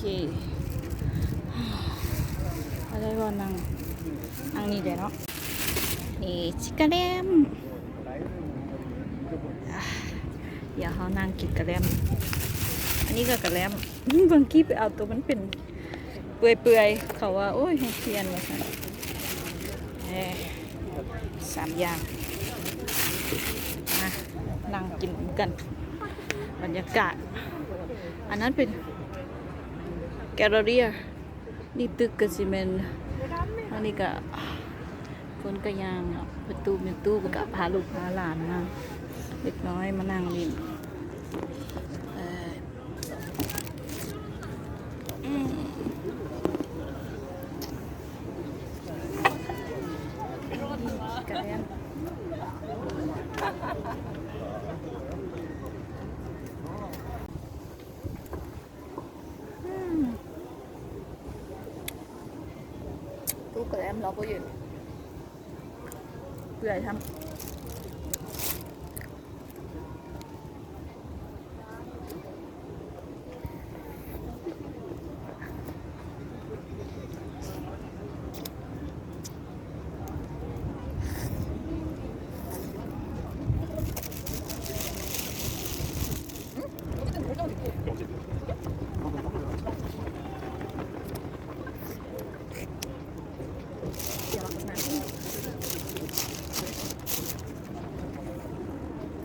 อะไรก่อนนั่งนี่เดี๋ยวเนาะนี่ชิคกะแลมเดี๋ยวเขานั่งกินกะแลมอันนี้ก็กะแลมบางกี้ไปเอาตัวมันเป็นเปื่อยๆเขาว่าโอ้ยให้เทียนมาสั่น3 อย่างนั่งกินกันบรรยากาศอันนั้นเป็นแกลเลอรี่นี่ตึกกสิเมนอันนี้ก็คนกระยางประตูเป็นตู้กับพาลูกพาหลานมาเล็กน้อยมานั่งริมตู้กระแลมเราก็อยู่เปื่อยทำ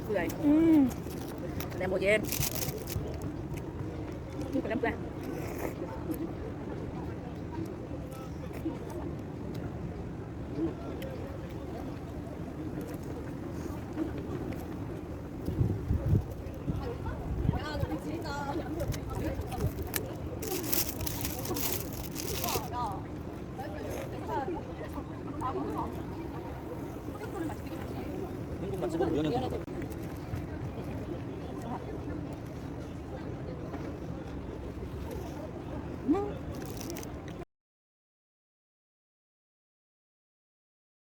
เปื่อยแลมโบเย็นนี่เป็นแลมเปื่อย한국만 찍어도 면은